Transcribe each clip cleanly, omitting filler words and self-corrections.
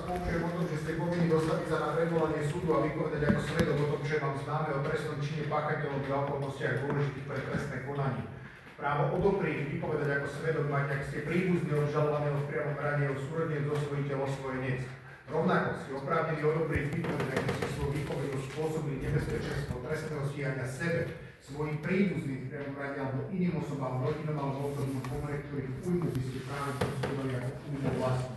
poučujem o tom, že ste povinni dostaviť sa na predvolanie súdu a vypovedať ako svedok o tom, čo je vám známe o trestnom čine páchateľov a okolnostiach dôležitých pre trestné konanie. Právo odoprieť vypovedať ako svedok máte, ak ste príbuzní obžalovaného v priamom rade o súrodenec, osvojiteľ, osvojenec. Rovnako ste oprávnení odoprieť vypovedať, ako ste svoju výpovedou spôsobili nebezpečenstvo trestného stíhania sebe, svojim príbuzným v priamom rade alebo iným osobám, rodinom alebo osobnom pomere, ktorých újmu by ste práve posúdali ako újmu vlastnú.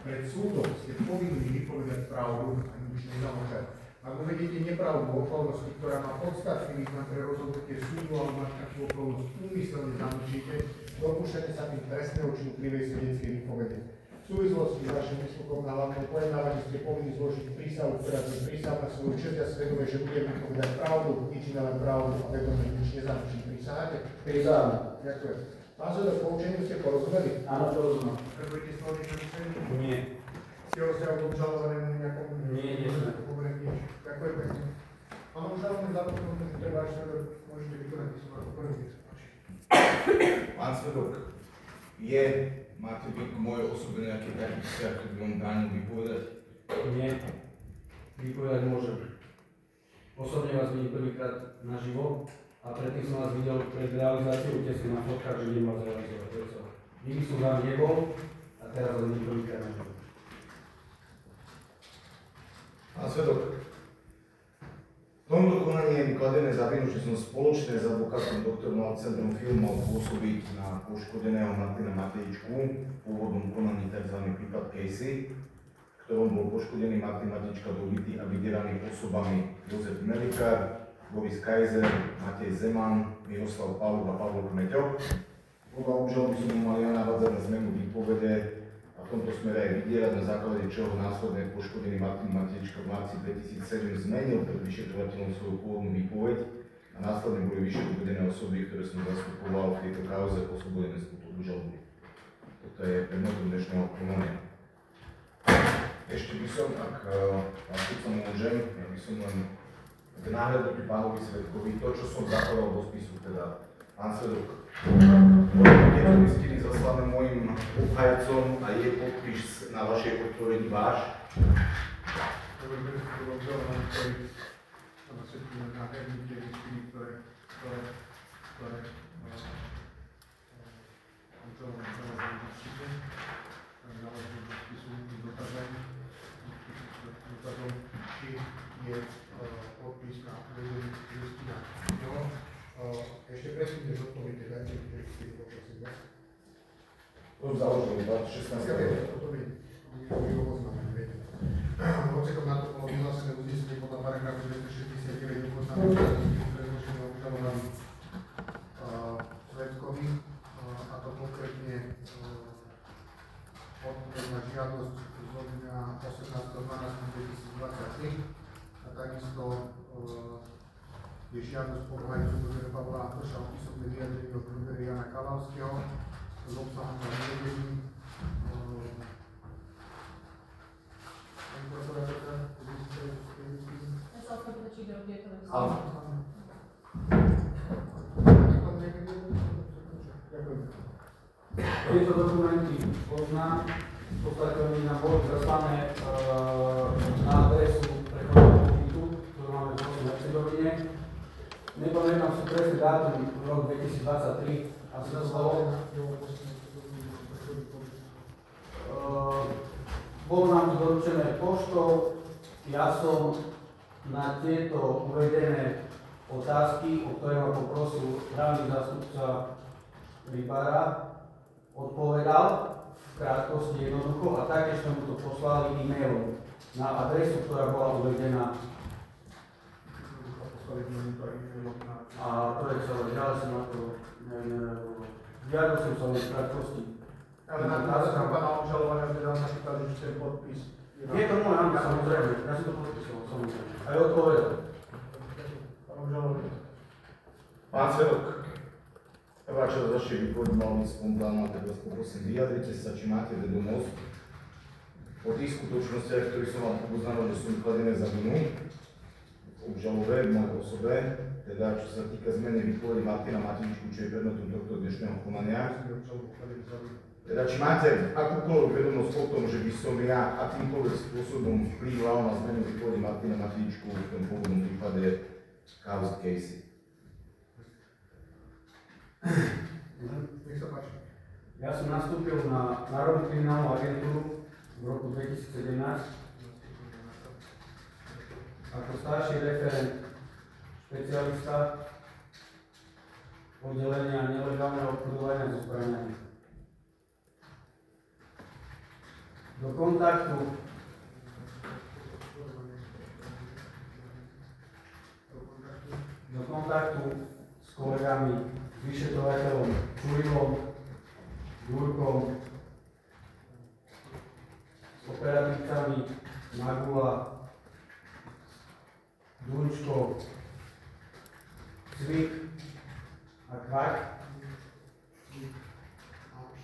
Pred súdom ste povinni vypovedať pravdu a nič nezamlčať. Ak uvedete nepravdu o okolnosti, ktorá má podstatný význam pre rozhodnutie súdu alebo na takú okolnosť úmyselne zamlčíte, dopúšťate sa tým trestného činu krivej svedeckej výpovede. V súvislosti s vašim výsluchom na hlavnom pojednávaní ste povinni zložiť prísahu, ktorá ste prísahal na svoju česť a svedome, že budeme povedať pravdu, nič iné len pravdu a vedomie nič nezamlčí. Prísahate? Prísahám. Ďakujem. Pán svedok, poučeniu ste porozumeli? Áno, porozumiem. Potrebujete z toho niečo vysvetliť? Nie. Ste ho sa obžalovanému nejakom... Nie, nie sme. Ďakujem pekne. Pán obžalovaný za to, že treba až svedok, môžete vykonať výsluch ako prvý, nech sa páči. Pán svedok, máte vy k mojej osobe nejaké taký vzťah, ktorý by vám bránil vypovedať? Nie. Vypovedať môžem. Osobne vás vidím prvýkrát naživo a predtým som vás videl pred realizáciou tesne na fotkách, že idem vás realizovať. Nikdy som vám nebol a teraz vás vidím prvýkrát naživo. Pán svedok, v tomto konaní je mi kladené za vinu, že som spoločne s advokátom doktorom Alexandrom Filom mal pôsobiť na poškodeného Martina Matejčku v pôvodnom konaní tzv. prípad Casey, v ktorom bol poškodený Martin Matejčka dobitý a vydieraný osobami Jozef Melikár, Boris Kaiser, Matej Zeman, Miroslav Pavlov a Pavol Kmeťok. Podľa obžaloby som mu mal ja navádzať na zmenu výpovede a v tomto smere aj vydierať, na základe čoho následne poškodený Martin Matejčka v marci 2007 zmenil pred vyšetrovateľom svoju pôvodnú výpoveď a následne boli vyššie uvedené osoby, ktoré som zastupoval v tejto kauze, oslobodené z túto obžaloby. Toto je predmetom dnešného konania. Ešte by som, ak sa môžem, ja by som len k náhľadu pri pánovi svedkovi, to, čo som zachoval do spisu, teda pán svedok, tieto listiny zaslané mojim obhajcom a je podpis na vašej odpovedi váš. Ešte presne zodpoviete, dajte mi tie listiny, poprosím vás. To už založil 16. Ja viem, toto viem. My ho poznáme, viete. Odsekom na to bolo vyhlásené uznesenie podľa paragrafu 269 oboznámenia predloženého obžalovaným svedkovi, a to konkrétne odpoveď na žiadosť zo dňa 18.12.2023 a takisto je žiadosť obhajcu dr. Pavla Antoša o písomné vyjadrenie od dr. Jana Kalavského s obsahom na vyvedení. Pani prokurátorka, Ja sa odpoviem, či ide o tieto veci. Áno. Tieto dokumenty poznám, v podstate oni nám boli zaslané na adresu prechodného pobytu, ktorú máme v Hercegovine. Nepamätám si presne dátum, rok 2023, asi to bolo. Bolo nám to doručené poštou, ja som na tieto uvedené otázky, o ktoré ma poprosil právny zástupca Rybára, odpovedal v krátkosti jednoducho a taktiež sme mu to poslali e-mailom na adresu, ktorá bola uvedená. A to je celé, ďalej som na to vyjadril som sa len v krátkosti. Ale na otázka pána obžalovania teda sa pýtali, že ten podpis je to môj, áno, samozrejme, ja si to podpísal, samozrejme. Aj odpovedal. Pán obžalovaný. Pán svedok, prvá časť vašej výpovede mala byť spontánna, tak vás poprosím, vyjadrite sa, či máte vedomosť o tých skutočnostiach, ktorých som vám poznal, že sú vykladené za vinu v obžalobe v mojej osobe, teda čo sa týka zmeny výpovede Martina Matejčku, čo je predmetom tohto dnešného konania. Teda či máte akúkoľvek vedomosť o tom, že by som ja akýmkoľvek spôsobom vplyval na zmenu výpovede Martina Matovičku v tom pôvodnom prípade kauzy Casey? Nech sa páči. Ja som nastúpil na Národnú kriminálnu agentúru v roku 2017 ako starší referent špecialista oddelenia nelegálneho obchodovania so zbraniami. Do kontaktu s kolegami, s vyšetrovateľom Čurilom, Jurkom, s operatívcami Magula, Dunčko, Cvik a Kvak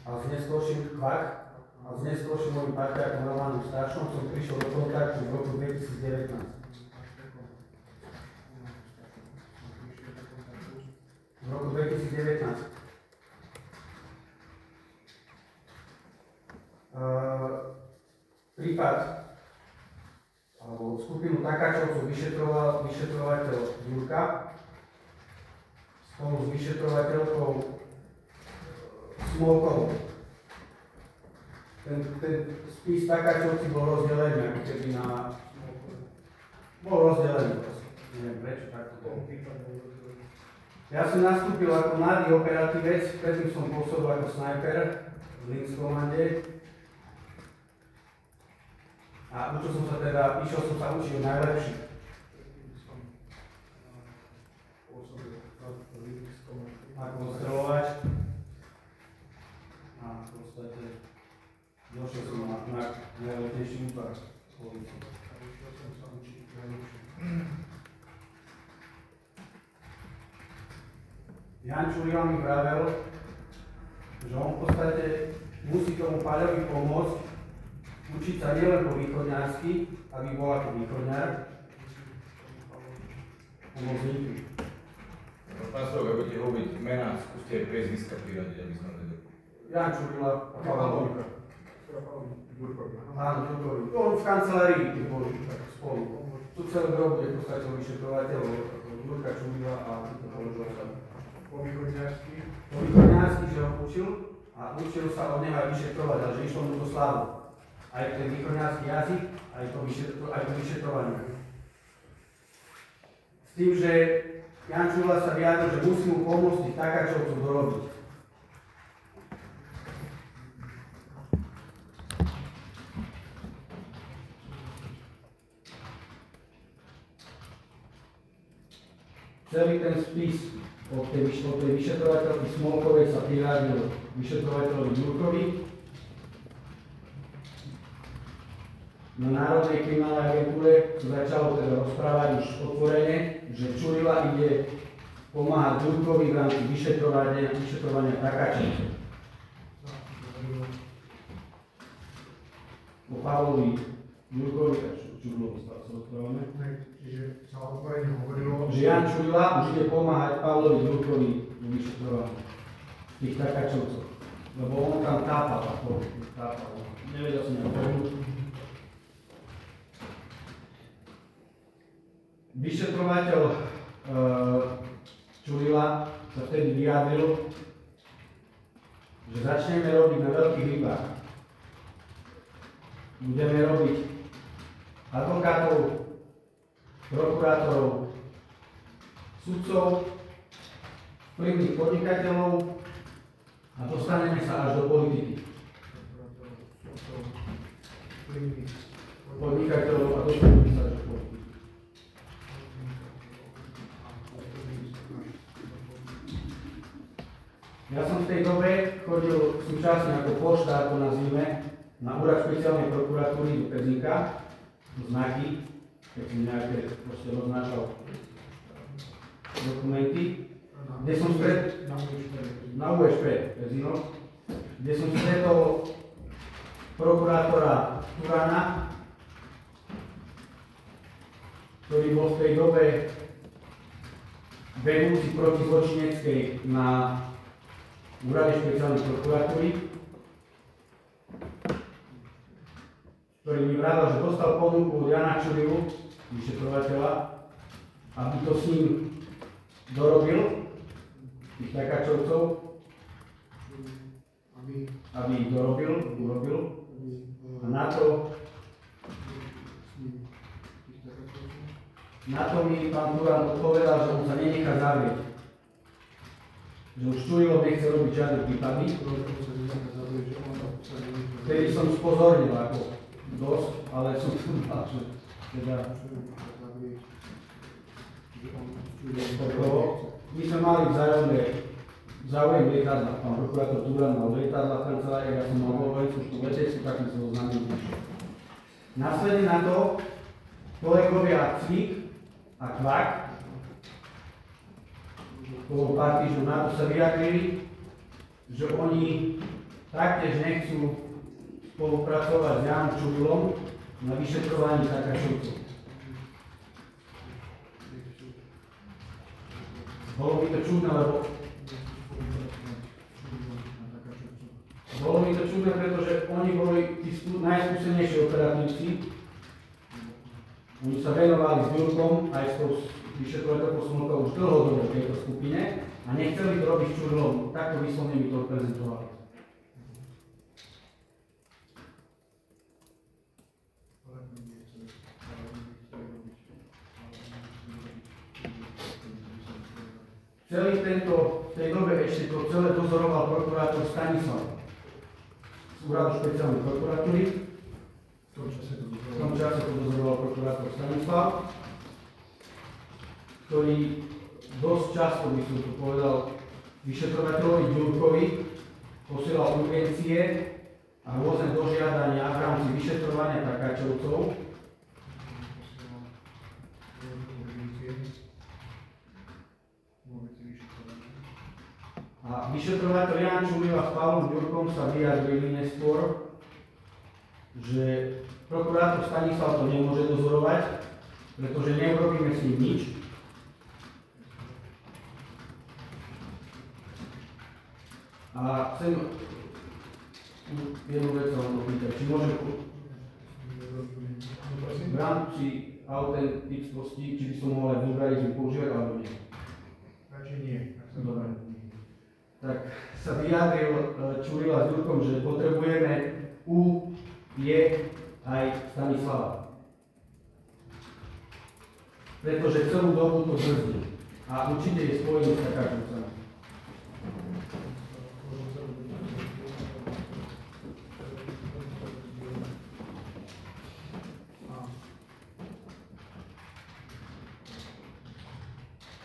a s neskôrším mojím parťákom Romanom Staršom som prišiel do kontaktu v roku 2019. V roku 2019. Prípad alebo skupinu Takáčovcov vyšetroval vyšetrovateľ Jurka spolu s vyšetrovateľkou Smolkovou. Ten spis Takáčovci bol rozdelený, ako keby na... Bol rozdelený proste. Neviem prečo, tak to bolo. Ja som nastúpil ako mladý operatívec, predtým som pôsobil ako snajper v Links komande. A išiel som sa učiť najlepší. Ako ostreľovať. A v podstate došiel som na najlepšejší útvar polície. Jan Čurila mi vravel, že on v podstate musí tomu Paľovi pomôcť učiť sa nielen po východňarsky, aby bol ako východňar. Pomocníky. Pán Stovek, ako budete hovoriť mená, skúste aj priezviska priradiť, aby sme vedeli. Jan Čurila a Pavel Jurka. Áno, Jurkovi. On v kancelárii tu boli spolu. Tu celú dobu je v podstate vyšetrovateľ Jurka Čurila a týchto položil. Po východňarsky, že ho učil a učil sa od neho aj vyšetrovať, ale že išlo mu to slabo. Aj ten východňarský jazyk, aj to vyšetrovanie. S tým, že Jan Čurila sa vyjadril, že musí mu pomôcť tých Takáčovcov dorobiť. Celý ten spis od tej vyšetrovateľky Smolkovej sa priradil vyšetrovateľovi Jurkovi. Na Národnej kriminálnej agentúre sa začalo teda rozprávať už otvorene, že Čurila ide pomáhať Jurkovi v rámci vyšetrovania Takáčovcov. O Pavlovi Jurkovi a Čurilovi sa rozprávame. čiže sa otvorene hovorilo, Že Jan Čurila už ide pomáhať Pavlovi Jurkovi v vyšetrovaní tých Takáčovcov. Lebo on tam tápal. Nevedel som nejak. Vyšetrovateľ Čurila sa vtedy vyjadril, že začneme robiť na veľkých rybách. Budeme robiť advokátov, prokurátorov, sudcov, vplyvných podnikateľov a dostaneme sa až do politiky. Podnikateľov a dostaneme sa až do politiky. Ja som v tej dobe chodil súčasne ako pošta, ako nazvime, na úrad špeciálnej prokuratúry do Pezinka, do Znaky, keď som nejaké proste roznášal dokumenty, kde som na USP Pezino, kde som stretol prokurátora Turana, ktorý bol v tej dobe vedúci protizločineckej na úrade špeciálnej prokuratúry ktorý mi vravel, že dostal ponuku od Jana Čurilu, vyšetrovateľa, aby to s ním dorobil, tých takáčovcov, aby ich urobil. A na to mi pán Turan odpovedal, že on sa nenechá zavrieť. Že už Čurilo nechce robiť žiadne prípady. Vtedy som spozornil ako dosť, ale som tu mal, že teda my sme mali záujem lietadla, pán prokurátor Turan mal lietadla v kancelárii, ja som mal vojenskú leteckú, tak sme sa oznámili. Následne na to kolegovia Cvik a Kvak, bolo pár týždňov na to, sa vyjadrili, že oni taktiež nechcú spolupracovať s Janom Čurilom na vyšetrovaní takáčovcov. Bolo mi to čudné, pretože oni boli tí najskúsenejší operatívci. Oni sa venovali s Ďurkom aj s tou vyšetrovateľkou Smolkou už dlhodobo v tejto skupine a nechceli to robiť s Čurilom. Takto výslovne mi to prezentovali. V tej dobe ešte to celé dozoroval prokurátor Stanislav z úradu špeciálnej prokuratúry. V tom čase to dozoroval prokurátor Stanislav, ktorý dosť často, by som to povedal, vyšetrovateľovi Ďurkovi posielal urgencie a rôzne dožiadania v rámci vyšetrovania takáčovcov. A vyšetrovateľ Jan Čurila s Pavlom Ďurkom sa vyjadrili neskôr, že prokurátor Stanislav to nemôže dozorovať, pretože neurobíme s ním nič. A chcem jednu vec sa vám opýtať, či môžem v rámci autentickosti, či by som mohol aj vulgarizmu používať, alebo nie? Radšej nie. Dobre. Tak sa vyjadril Čurila s Ďurkom, že potrebujeme aj Stanislava. Pretože celú dobu to brzdí. A určite je spojený s takáčovcami.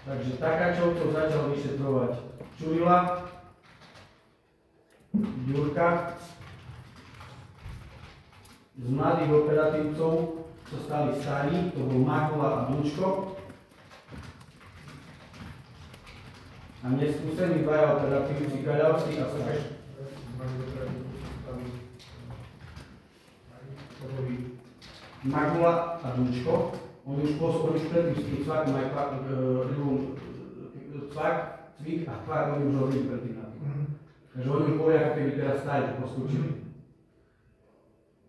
Takže takáčovcov začal vyšetrovať Čurila, Ďurka. Z mladých operatívcov sa stali starí, to bol Makula a Dunčko. A neskúsení dvaja operatívci Kaľavský a Srš. Makula a Dunčko. Oni už predtým s tým Cvakom aj Cvik a Kvak, oni už robili predtým na tým. Takže oni už boli ako keby teraz stáli, že poskúčili.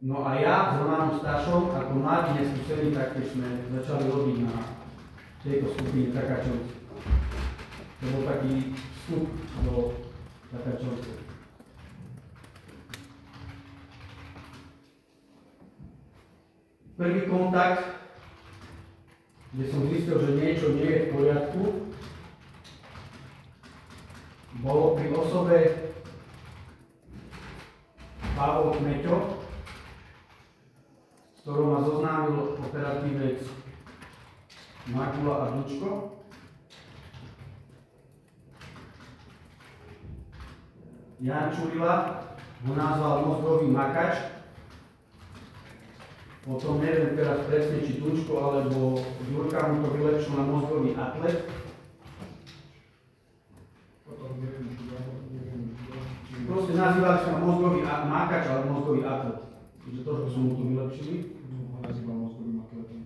No a ja s Romanom Stašom, ako mladí neskúsení, taktiež sme začali robiť na tejto skupine takáčovcov. To bol taký vstup do takáčovcov. Prvý kontakt, kde som zistil, že niečo nie je v poriadku, bolo pri osobe Pavol Kmeťo, s ktorou ma zoznámil operatívec Makula a Dunčko. Jan Čurila ho nazval mozgový makač. Potom neviem teraz presne, či Dunčko alebo Ďurka mu to vylepšil na mozgový atlet. Proste nazývali sa mozgový makač alebo mozgový atlet. Takže to, že som mu to vylepšili. Ho nazýval mozgovým atletom.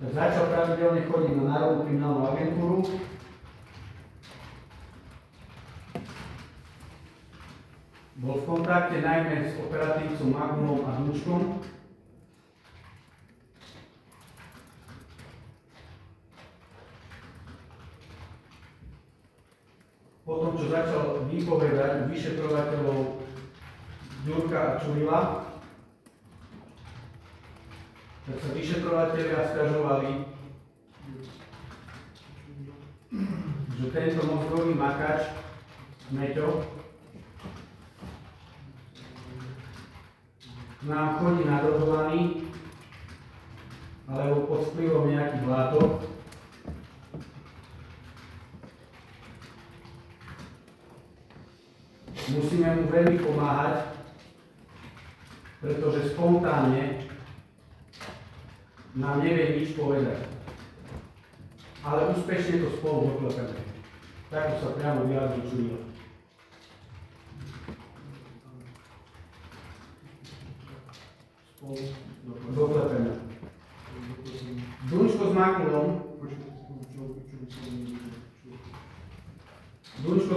Tak začal pravidelne chodiť na Národnú kriminálnu agentúru. bol v kontakte najmä s operatívcom Magulom a Dunčkom. Potom, čo začal vypovedať vyšetrovateľov Ďurka a Čurila, tak sa vyšetrovatelia sťažovali, že tento mozgový makač, Meťo, nám chodí nadrogovaný, alebo pod vplyvom nejakých látok. Musíme mu veľmi pomáhať, pretože spontánne nám nevie nič povedať. Ale úspešne to spolu doklepeme. Takto sa priamo vyjadril Čurila. Doklepeme. Dunčko s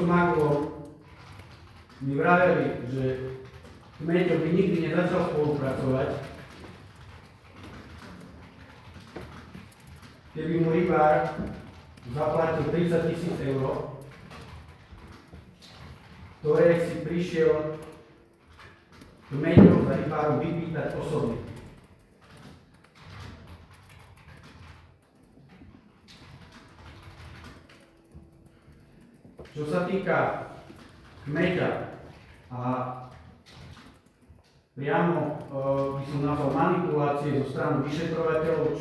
Magulom mi vraveli, že Meťo by nikdy nezačal spolupracovať, keby mu rybár zaplatil 30 000 eur, ktoré si prišiel Meťo za rybárom vypýtať osobne. Čo sa týka Meťa a priamo by som nazval manipulácie zo strany vyšetrovateľov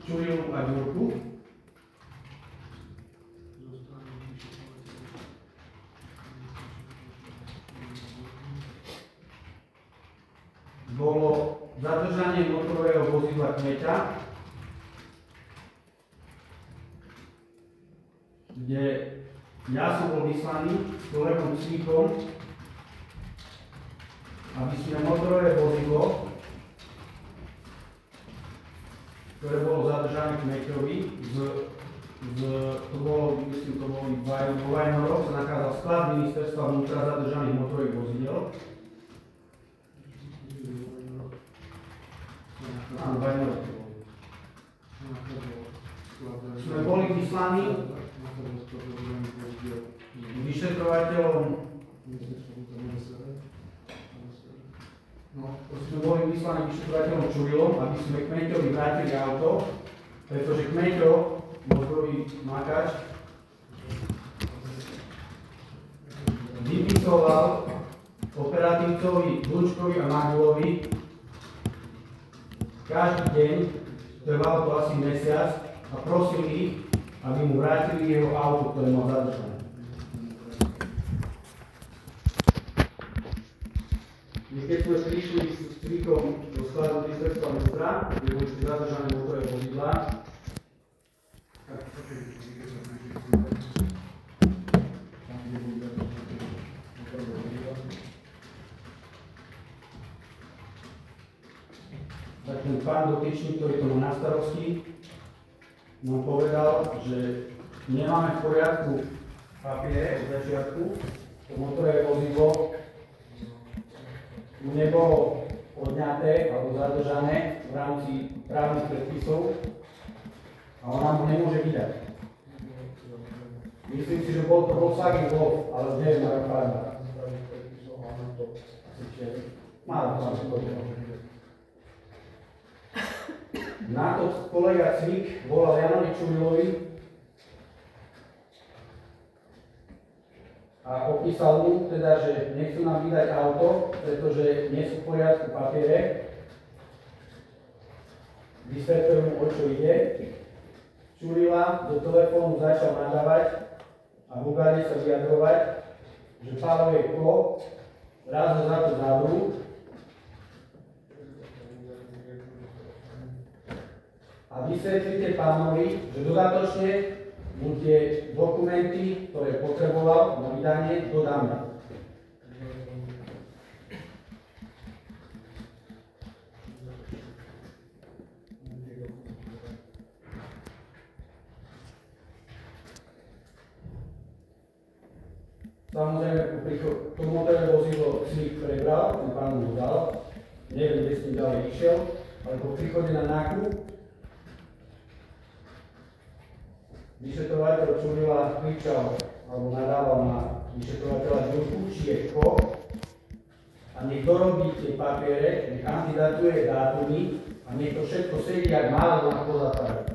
Čurilu a Ďurku, bolo zadržanie motorového vozidla Kmeťa, kde ja som bol vyslaný s kolegom Cvíkom, aby sme motorové vozidlo, ktoré bolo zadržané Kmeťovi, to boli vo Vajnoroch, sa nachádzal sklad ministerstva vnútra zadržaných motorových vozidel. Áno, Vajnoroch to boli. Sme boli vyslaní vyšetrovateľom, Čurilom, aby sme Kmeťovi vrátili auto, pretože Kmeťo, mozgový makač, vypisoval operatívcovi Dunčkovi a Magulovi každý deň, trvalo to asi mesiac, a prosili ich, aby mu vrátili jeho auto, ktoré mal zadržané. Keď sme prišli s Cvíkom do skladu ministerstva vnútra, kde boli zadržané motorové vozidlá, tak ten pán dotyčný, ktorý to má na starosti, nám povedal, že nemáme v poriadku papiere od začiatku, to motorové vozidlo nebolo odňaté alebo zadržané v rámci právnych predpisov a on nám ho nemôže vydať. Myslím si, že bol to Volkswagen Golf, ale neviem, ako pravda. Málo to. Na to kolega Cvík volal Janovi Čurilovi a opísal mu teda, že nechcú nám vydať auto, pretože nie sú v poriadku papiere. Vysvetlil mu, o čo ide. Čurila do telefónu začal nadávať a vulgárne sa vyjadrovať, že Pálo je ko, raz ho za to zavrú. A vysvetlite pánovi, že dodatočne mu tie dokumenty, ktoré potreboval na vydanie, dodáme. Samozrejme, to motorové vozidlo si prebral, ten pán mu dal, neviem, kde s tým ďalej išiel, ale po príchode na nákup vyšetrovateľ Čurila kričal alebo nadával na vyšetrovateľa Ďurku, či je kto a nech dorobí tie papiere, nech antidatuje dátumy a nech to všetko sedí, jak má, na pozatváre.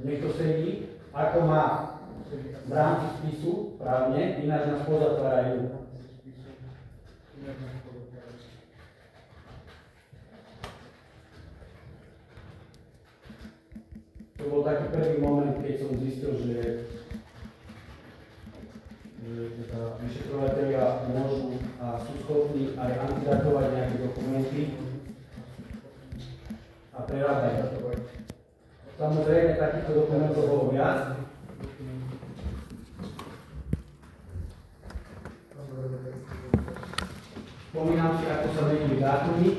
Nech to sedí, ako má v rámci spisu právne, ináč nás pozatvárajú. To bol taký prvý moment, keď som zistil, že vyšetrovatelia môžu a sú schopní aj antidatovať nejaké dokumenty a prerábať. Samozrejme, takýchto dokumentov bolo viac. Spomínam si, ako sa menili dátumy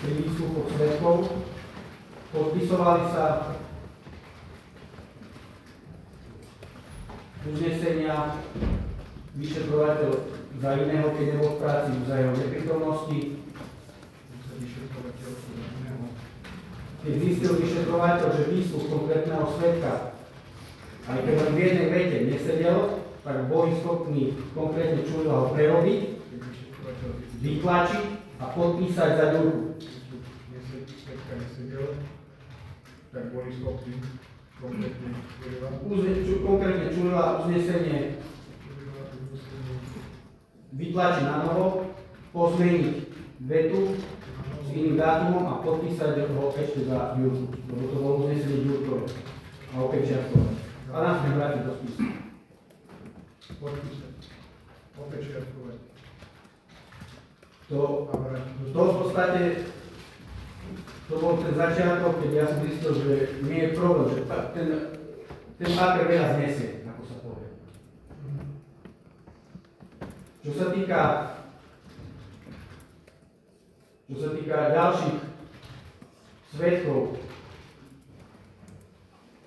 pri výsluchoch svedkov. Podpisovali sa uznesenia vyšetrovateľ za iného, keď nebol v práci, za jeho neprítomnosti. Keď zistil vyšetrovateľ, že výsluch konkrétneho svedka, aj keď len v jednej vete nesedel, tak boli schopní konkrétne Čurila ho prerobiť, vytlačiť a podpísať za Ďurku. Tak boli schopní konkrétne Čurila uznesenie vytlačiť na novo, pozmeniť vetu s iným dátumom a podpísať ho ešte za Ďurku, lebo to bolo uznesenie Ďurkové a opäť čiarkové. A nás sme vrátiť do spisu. podpísať. Opäť čiarkové. To v podstate to bol ten začiatok, keď ja som zistil, že nie je problém, že ten papier veľa znesie, ako sa povie. Čo sa týka ďalších svedkov,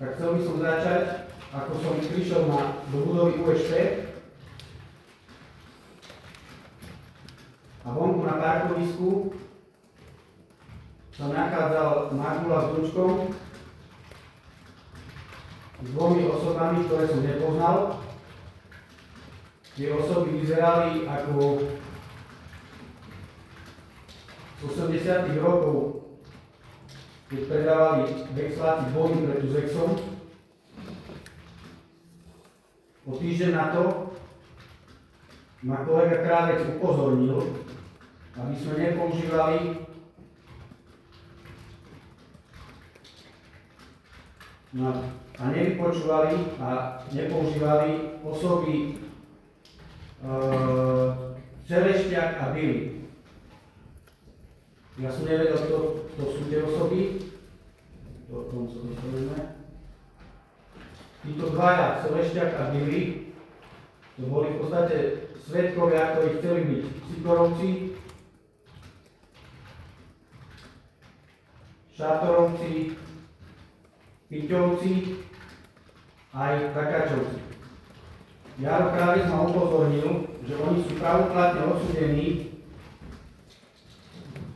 tak chcel by som začať, ako som prišiel do budovy UŠP a vonku na parkovisku sa nachádzal Magula s Dučkom, s dvomi osobami, ktoré som nepoznal. Tie osoby vyzerali ako z 80. rokov, keď predávali vexláci boli pred Uzexom. O týždeň na to ma kolega Krávec upozornil, aby sme nepoužívali a nevypočúvali a nepoužívali osoby Celešťák a Billy. Ja som nevedel, kto sú tie osoby. Tomu sa dostaneme. Títo dvaja, Celešťák a Billy, to boli v podstate svedkovia, ktorí chceli byť Sikorovci, Šátorovci, Piťovci aj Takáčovci. Jaro Krávec ma upozornil, že oni sú pravoplatne odsúdení.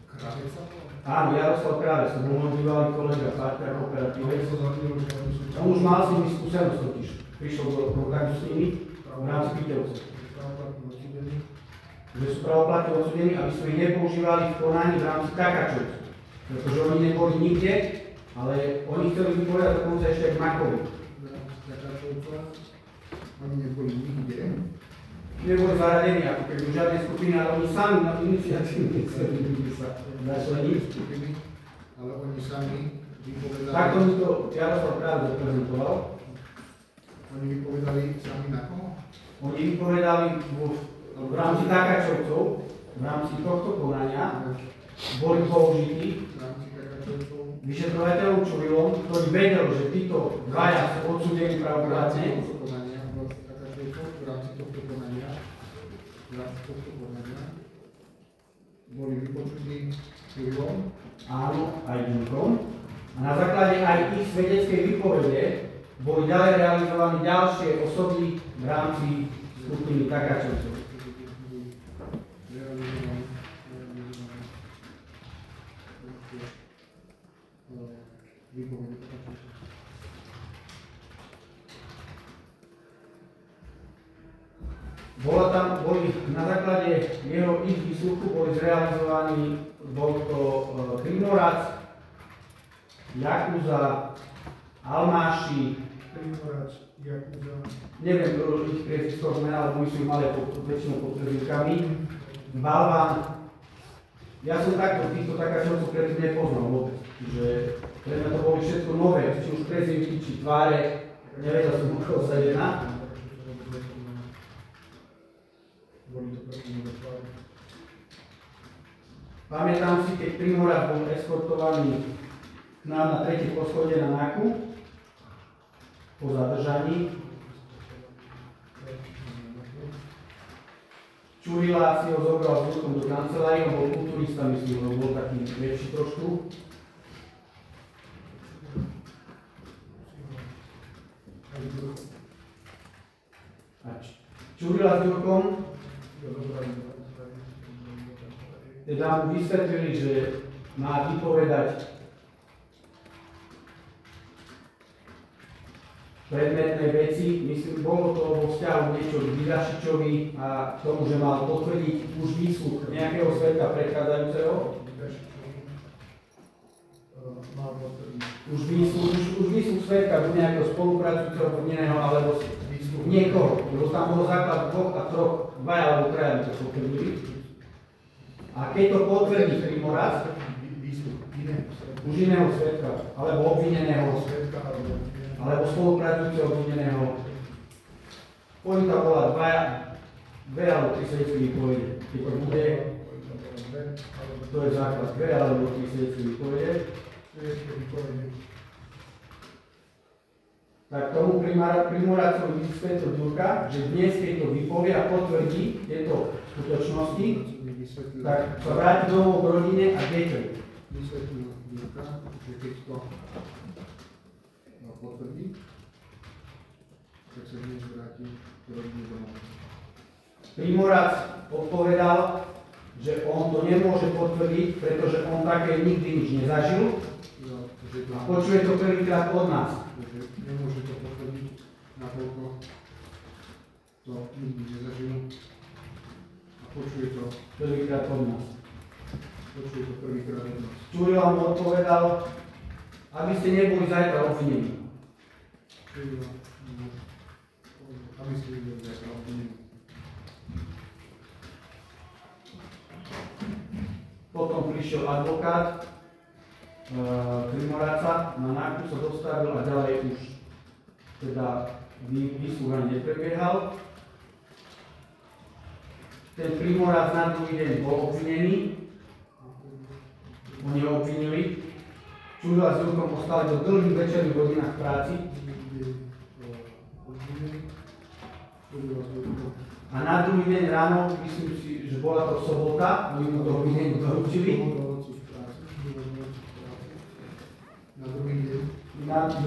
Krávec? Áno, Jaroslav Krávec, to bol môj bývalý kolega, partner operatívec. On už mal s nimi skúsenosť totiž. Prišiel do programu s nimi v rámci Piťovcov. Že sú pravoplatne odsúdení, aby sme ich nepoužívali v konaní v rámci Takáčovcov. Pretože oni neboli nikde, ale oni chceli vypovedať dokonca ešte aj v Makovi. Oni neboli nikde. Neboli zaradení ako keby v žiadnej skupine, ale oni sami na iniciatívne chceli sa začleniť. Ale oni sami vypovedali... Takto mi to Jaroslav práve reprezentoval. Oni vypovedali sami na koho? Oni vypovedali v rámci Takáčovcov, v rámci tohto konania, boli použití vyšetrovateľom Čurilom, ktorý vedel, že títo dvaja sú odsúdení pravoplatne. V rámci tohto konania boli vypočutí Čurilom áno, aj Ďurkom. A na základe aj ich svedeckej výpovede boli ďalej realizované ďalšie osoby v rámci skupiny Takáčovcov. Boli na základe jeho ich výsluchu boli zrealizovaní bol to Krimorac, Jakuza, Almáši, Primorac, Jakuza. Neviem ich priezviskov mena, ale oni sú malé väčšinou pod prezivkami. Balvan. Ja som takto týchto takáčovcov predtým nepoznal vôbec. Že pre mňa to boli všetko nové, či už prezivky, či tváre. Nevedel som, koho sa jedná. Boli to první nové tváre. Pamätám si, keď Primorac bol eskortovaný k nám na 3. poschodie na NAKU po zadržaní. Čurila si ho zobral s Ďurkom do kancelárie, on bol kulturista, myslím, on bol taký väčší trošku. A Čurila s Ďurkom teda mu vysvetlili, že má vypovedať predmetné veci. Myslím, bolo to vo vzťahu niečo k Vydašičovi a k tomu, že mal potvrdiť už výsluch nejakého svedka predchádzajúceho. Už výsluch svedka buď nejakého spolupracujúceho obvineného alebo niekoho. Lebo tam bolo základ 2 a 3, 2 alebo 3, aby to potvrdili. A keď to potvrdí Primorac, už iného svedka, alebo obvineného svedka, alebo spolupracujúceho obvineného, pointa bola 2 alebo 3 svedky výpovede. Keď to bude, to je základ 2 alebo 3 svedky výpovede. Tak tomu Primoracovi vysvetlil Ďurka, že dnes, keď to vypovie a potvrdí tieto skutočnosti, tak sa vráti domov k rodine a deťom. Vysvetlil Ďurka, že keď to potvrdí, tak sa dnes vráti k rodine domov. Primorac odpovedal, že on to nemôže potvrdiť, pretože on také nikdy nič nezažil a počuje to prvýkrát od nás. Nemôže to potvrdiť, nakoľko to nikdy nezažil a počuje to Prvýkrát od nás. prvýkrát od nás. Čurila mu odpovedal, aby ste neboli zajtra obvinení. Aby ste neboli zajtra obvinení. Potom prišiel advokát Primoraca, na NAKU sa dostavil a ďalej už teda výsluh ani neprebiehal. Ten Primorac na druhý deň bol obvinený. Oni ho obvinili. Čurila s Ďurkom ostali do dlhých večerných hodinách v práci. A na druhý deň ráno, myslím si, že bola to sobota, oni mu to obvinenie doručili. Na druhý deň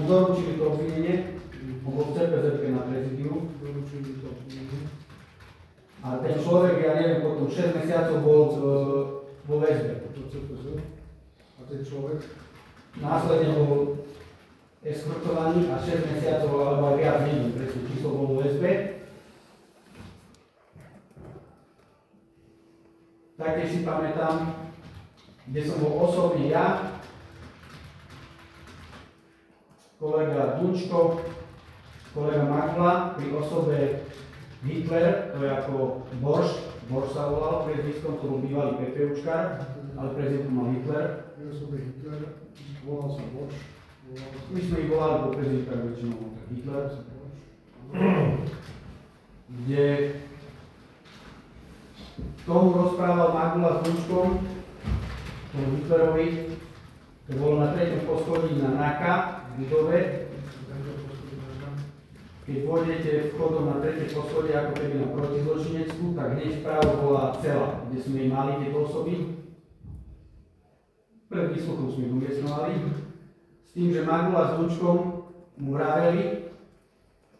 Doručili to obvinenie, on bol v CPZ na prezidiu. doručili to obvinenie. A ten človek, ja neviem, potom 6 mesiacov bol vo väzbe. A ten človek Následne bol eskortovaný a 6 mesiacov, alebo aj viac, neviem presne, číslo bol vo väzbe. Taktiež si pamätám, kde som bol osobne ja, kolega Dunčko, kolega Magula, pri osobe Hitler, to je ako Borš sa volal, prezviskom, to bol bývalý PPUčkar, ale prezviskom mal Hitler. pri osobe Hitler volal sa Borš. My sme ich volali po prezviskách väčšinou Hitler, kde tomu rozprával Magula s Dunčkom, tomu Hitlerovi, to bolo na 3. poschodí na NAKA v budove. Keď pôjdete vchodom na 3. poschodie, ako keby na protizločinecku, tak hneď vpravo bola cela, kde sme mali tieto osoby. pred výsluchom sme ho umiestňovali, s tým, že Magula s Lučkom mu vraveli,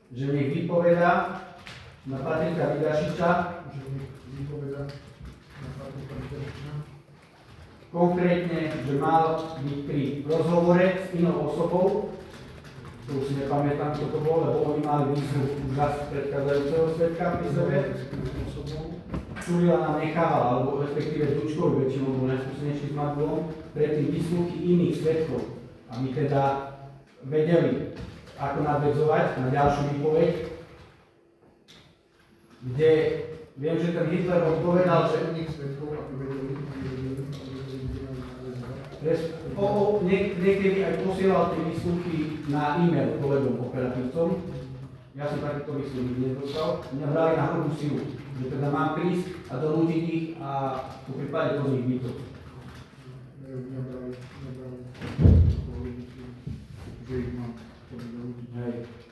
že nech vypovedá na Patrika Vidašiča, konkrétne, že mal byť pri rozhovore s inou osobou, to už si nepamätám, čo to bolo, lebo oni mali výsluch už raz predchádzajúceho svedka pri sebe. Čurila nám nechávala, alebo respektíve Dučkovi väčšinou bol najskúsenejší s Magulom, predtým výsluchy iných svedkov. A my teda vedeli, ako nadväzovať na ďalšiu výpoveď, kde viem, že ten Hitler odpovedal, že niekedy aj posielal tie výsluchy na e-mail kolegom operatívcom. Ja som takýto výsluch nedostal. Mňa brali na hrubú silu, že teda mám prísť a donútiť ich a v prípade to z nich byto.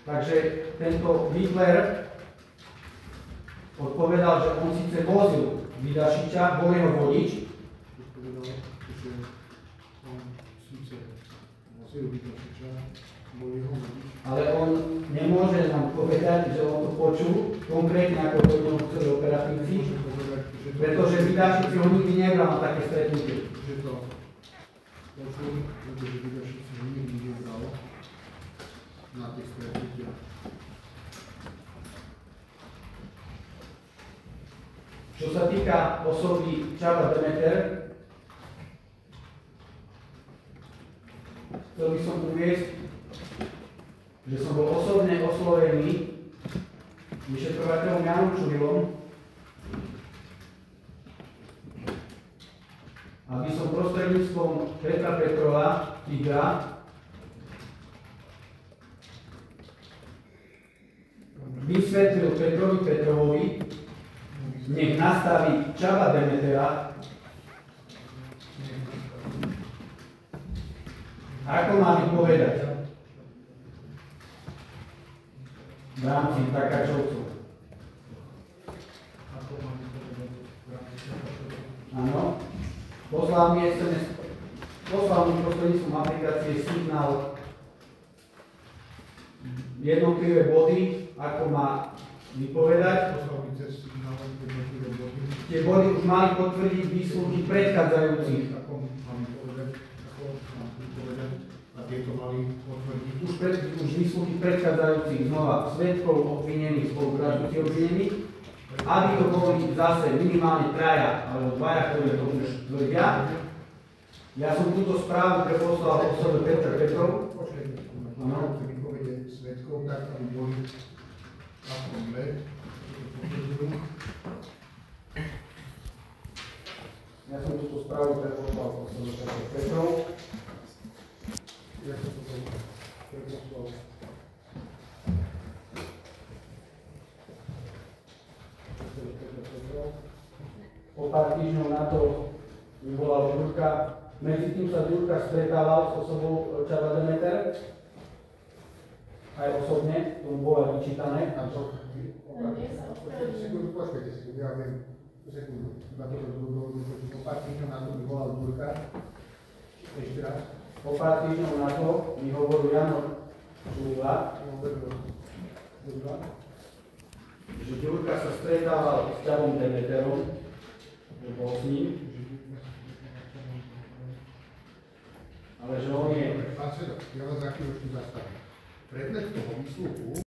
Takže tento Hitler odpovedal, že on síce vozil Vidašiča, bol jeho vodič, ale on nemôže nám povedať, že on to počul, konkrétne ako to jednou chceli operatívci, pretože Vidašič si ho nikdy nebral na také stretnutie. Že to počul, pretože Vidašič si ho nikdy nebral na tých stretnutiach. Čo sa týka osoby Csaba Demeter, chcel by som uviesť, že som bol osobne oslovený vyšetrovateľom Jánom Čurilom, aby som prostredníctvom Petra Petrova, Tigra, vysvetlil Petrovi Petrovovi, nech nastaví Csaba Demetera, ako má vypovedať v rámci Takáčovcov. Áno. Poslal mi SMS, poslal mi prostredníctvom aplikácie signál jednotlivé body, ako má vypovedať. Tie body už mali potvrdiť výsluhy predchádzajúcich. Tieto mali potvrdiť. Už výsluhy predchádzajúcich znova svedkov obvinených, spolupracujúcich obvinených, aby to boli zase minimálne traja alebo dvaja, ktorí to už tvrdia. Ja som túto správu preposlal osobe Petra Petrov. Počkajte, vypovede svedkov, tak aby boli na tom med. Ja som túto správu preposlal osobe Petra Petrov. Ja som to preposlal. O pár týždňov na to mi volal Ďurka. Medzi tým sa Ďurka stretával s osobou Csaba Demeter. Aj osobne, tomu bolo aj vyčítané. A to... Počkajte sekundu, ja viem. Sekundu. Iba toto o pár týždňov na to mi volal Ďurka. Ešte raz. O pár týždňov na to mi hovoril Jano Čurila, že Ďurka sa stretával s Csabom Demeterom, že bol s ním, ale že on je... Pán svedok, ja vás za chvíľočku zastavím. Predmet toho výsluchu